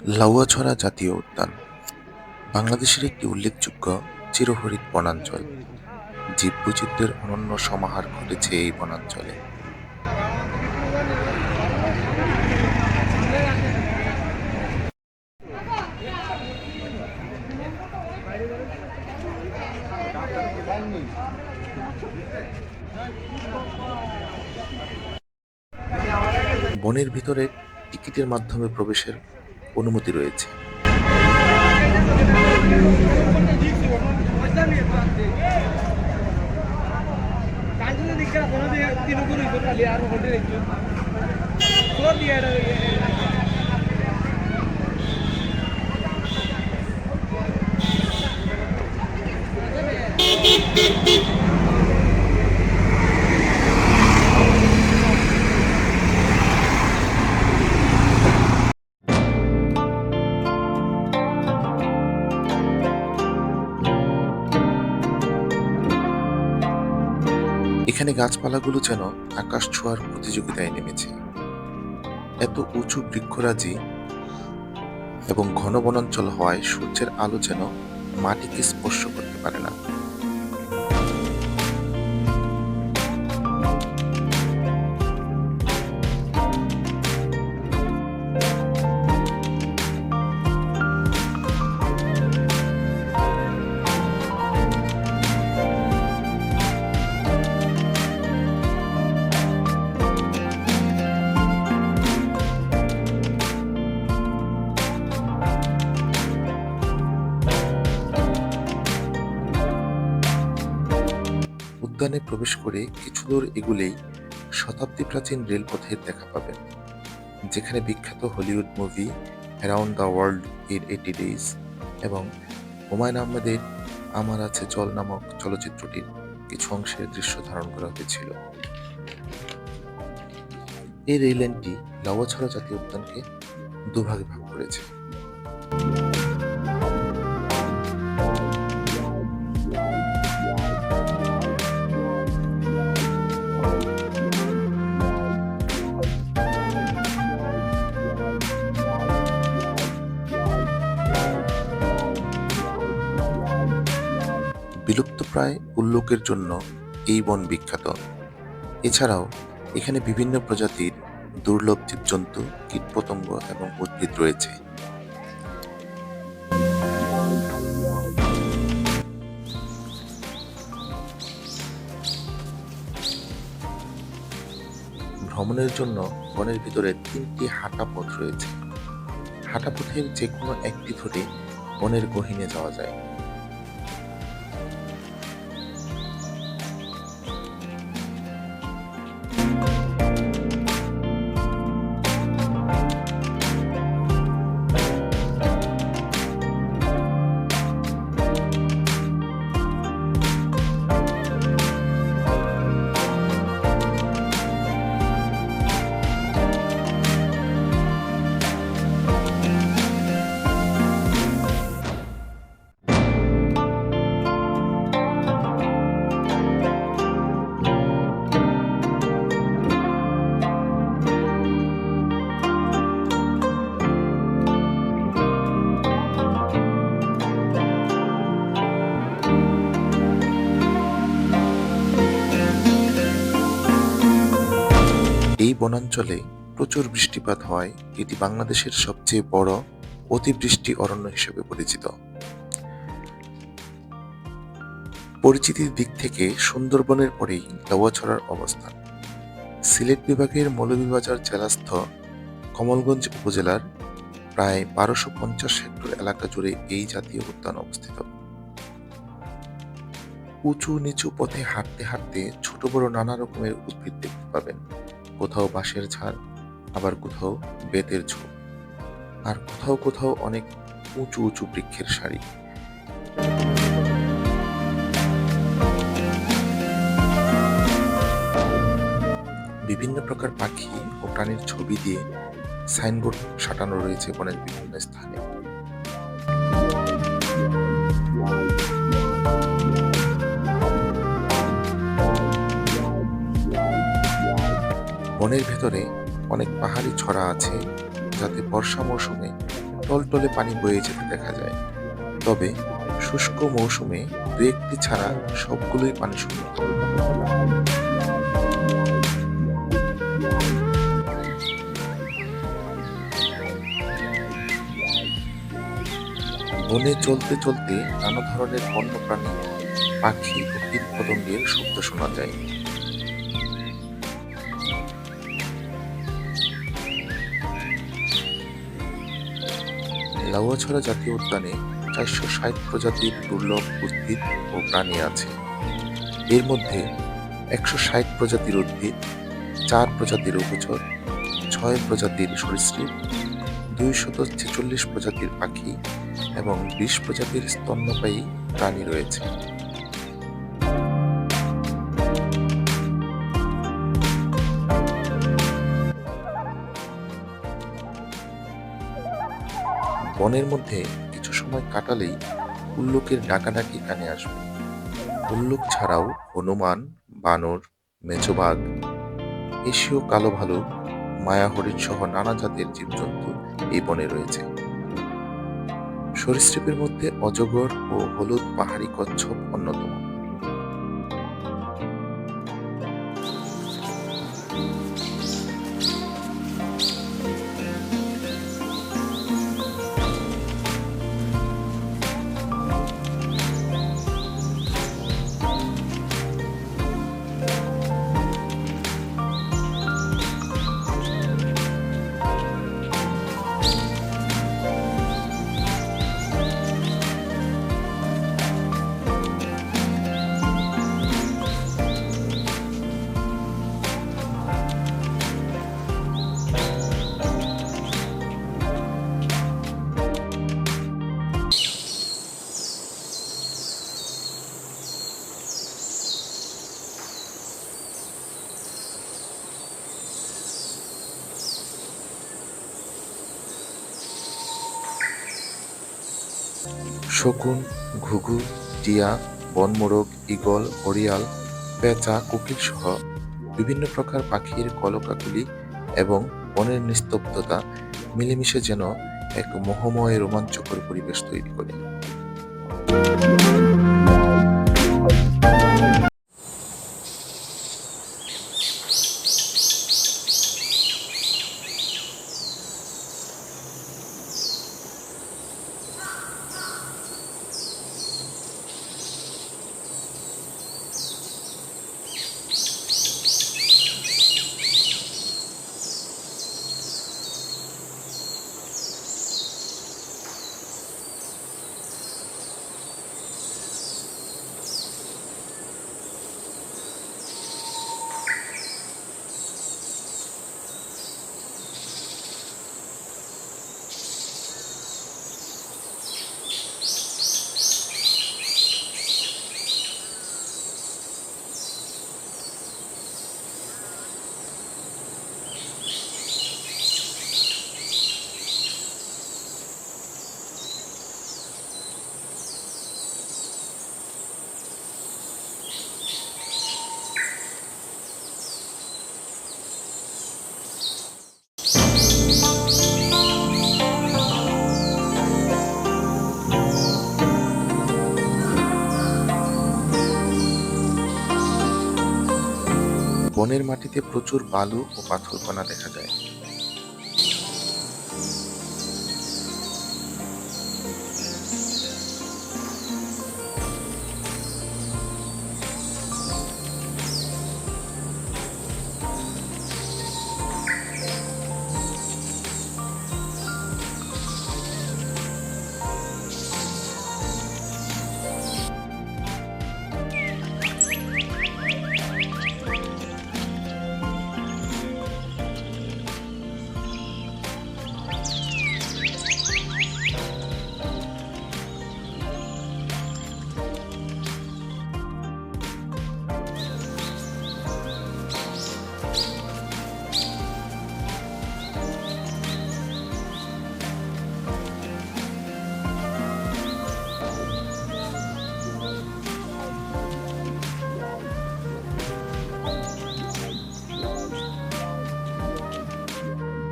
লাউয়াছড়া জাতীয় উদ্যান বাংলাদেশের একটি উল্লেখযোগ্য চিরহরিৎ বনাঞ্চল। জীববৈচিত্র্যের অনন্য সমাহার ঘটেছে এই বনাঞ্চলে। বনের ভিতরে টিকিটের মাধ্যমে প্রবেশের অনুমতি রয়েছে। এখানে গাছপালাগুলো যেন আকাশ ছোঁয়ার প্রতিযোগিতায় নেমেছে। এত উঁচু বৃক্ষরাজি এবং ঘন বনাঞ্চল হওয়ায় সূর্যের আলো যেন মাটিকে স্পর্শ করতে পারে না। উদ্যানে প্রবেশ করে কিছু দূর এগুলেই শতাব্দী প্রাচীন রেলপথের দেখা পাবেন, যেখানে বিখ্যাত Hollywood movie around the world in 80 days এবং হুমায়ুন আহমেদের আমার আছে জল নামক চলচ্চিত্রটির কিছু অংশের দৃশ্য ধারণ করা হয়েছিল। এই রেল লাইনটি লাউয়াছড়া জাতীয় উদ্যানকে দুভাগে ভাগ করেছে। বিলুপ্তপ্রায় উল্লুকের জন্য এই বন বিখ্যাত। এছাড়াও এখানে বিভিন্ন প্রজাতির দুর্লভ জীবজন্তু, কীটপতঙ্গ এবং উদ্ভিদ রয়েছে। ভ্রমণের জন্য বনের ভিতরে 3টি হাঁটা পথ রয়েছে। হাঁটা পথের যে কোনো একটি ধরে বনের গহীনে যাওয়া যায়। এই বনাঞ্চলে প্রচুর বৃষ্টিপাত হয়। এটি বাংলাদেশের সবচেয়ে বড় অতিবৃষ্টি অরণ্য হিসেবে পরিচিত। পরিচিতির দিক থেকে সুন্দরবনের পরেই লাউয়াছড়ার অবস্থান। সিলেট বিভাগের মৌলভীবাজার জেলাস্থ কমলগঞ্জ উপজেলার প্রায় 1250 হেক্টর এলাকা জুড়ে এই জাতীয় উদ্যান অবস্থিত। উঁচু নিচু পথে হাঁটতে হাঁটতে ছোট বড় নানা রকমের উদ্ভিদ দেখতে পাবেন। কোথাও বাঁশের ঝাড়, আবার কোথাও বেতের ঝোপ, আর কোথাও কোথাও অনেক উঁচু উঁচু বৃক্ষের সারি। বিভিন্ন প্রকার পাখি ও প্রাণীর ছবি দিয়ে সাইনবোর্ড সাঁটানো রয়েছে বনের বিভিন্ন স্থানে। বনের ভেতরে অনেক পাহাড়ি ছড়া আছে, যাতে বর্ষা মৌসুমে টলটলে পানি বয়ে যেতে দেখা যায়। তবে শুষ্ক মৌসুমে দু একটি ছাড়া সবগুলোই পানিশূন্য। বনে চলতে চলতে নানা ধরনের বন্যপ্রাণী, পাখি ও কীটপতঙ্গের শব্দ শোনা যায়। লাউয়াছড়া জাতীয় উদ্যানে ৪৬০ প্রজাতির দুর্লভ উদ্ভিদ ও প্রাণী আছে। এর মধ্যে ১৬০ প্রজাতির উদ্ভিদ, ৪ প্রজাতির উভচর, ৬ প্রজাতির সরীসৃপ, ২৪৬ প্রজাতির পাখি এবং ২০ প্রজাতির স্তন্যপায়ী প্রাণী রয়েছে। বনের মধ্যে কিছু সময় কাটালেই উল্লুকের ডাকাডাকি কানে আসবে। উল্লুক ছাড়াও হনুমান, বানর, মেছোবাঘ, এশীয় কালো ভালুক, মায়া হরিণ সহ নানা জাতের জীবজন্তু এই বনে রয়েছে। সরীসৃপের মধ্যে অজগর ও হলুদ পাহাড়ি কচ্ছপ অন্যতম। শকুন, ঘুঘু, টিয়া, বনমোরগ, ঈগল, ঘড়িয়াল, পেঁচা, কোকিল সহ বিভিন্ন প্রকার পাখির কলকাকলি এবং বনের নিস্তব্ধতা মিলেমিশে যেন এক মোহময় রোমাঞ্চকর পরিবেশ তৈরি করে। বনের মাটিতে প্রচুর বালু ও পাথরকণা দেখা যায়।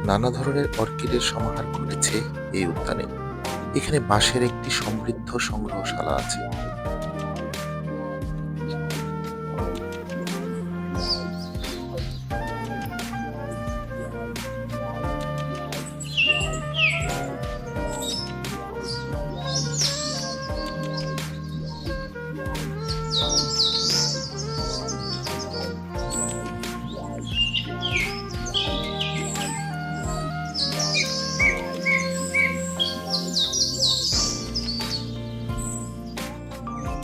নানা ধরনের অর্কিডের সমাহার ঘটেছে এই উদ্যানে। এখানে বাঁশের একটি সমৃদ্ধ সংগ্রহশালা আছে।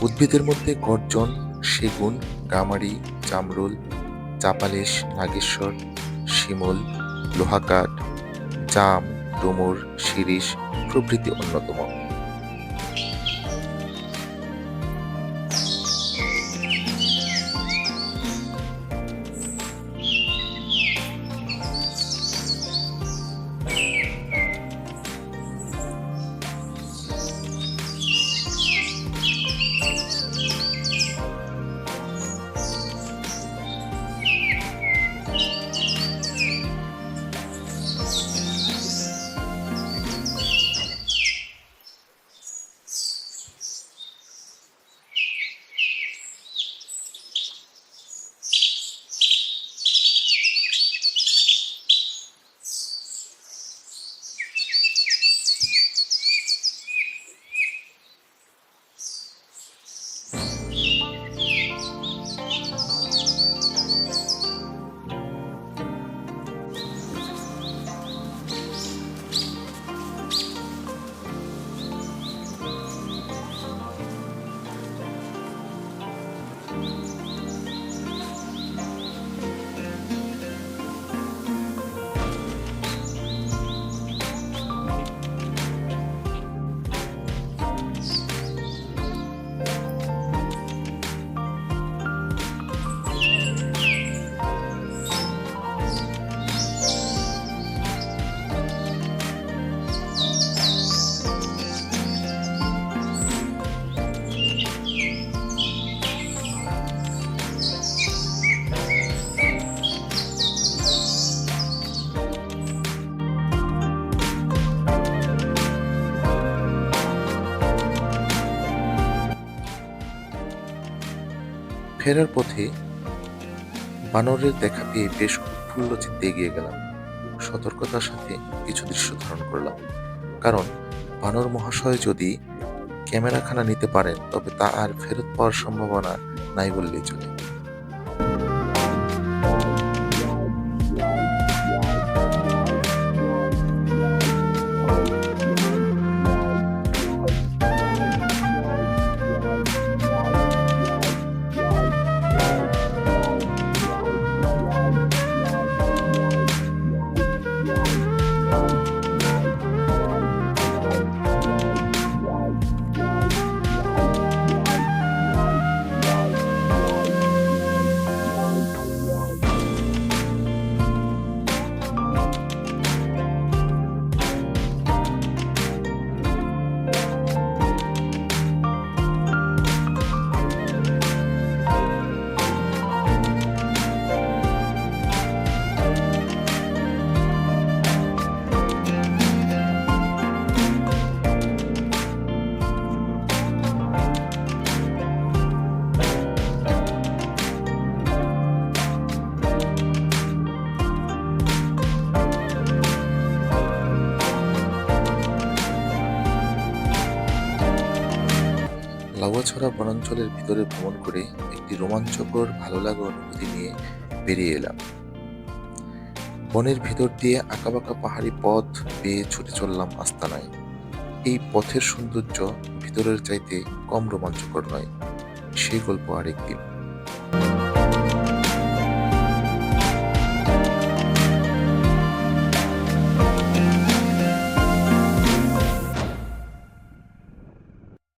উদ্ভিদের মধ্যে গর্জন, সেগুন, গামারি, জামরুল, জাপালেশ, নাগেশ্বর, শিমুল, লোহাকাঠ, জাম, ডুমুর, শিরীষ প্রভৃতি অন্যতম। ফেরার পথে বানরের দেখা পেয়ে বেশ উৎফুল্ল চিত্তে এগিয়ে গেলাম। সতর্কতার সাথে কিছু দৃশ্য ধারণ করলাম, কারণ বানর মহাশয় যদি ক্যামেরাখানা নিতে পারেন তবে তা আর ফেরত পাওয়ার সম্ভাবনা নাই বললেই চলে। লাউয়াছড়া বনাঞ্চলের ভিতরে ভ্রমণ করে একটি রোমাঞ্চকর ভালো লাগা অনুভূতি নিয়ে বেরিয়ে এলাম। বনের ভিতর দিয়ে আঁকাবাঁকা পাহাড়ি পথ বেয়ে ছুটে চললাম আস্তানায়। এই পথের সৌন্দর্য ভিতরের চাইতে কম রোমাঞ্চকর নয়, সেই গল্প আরেকদিন।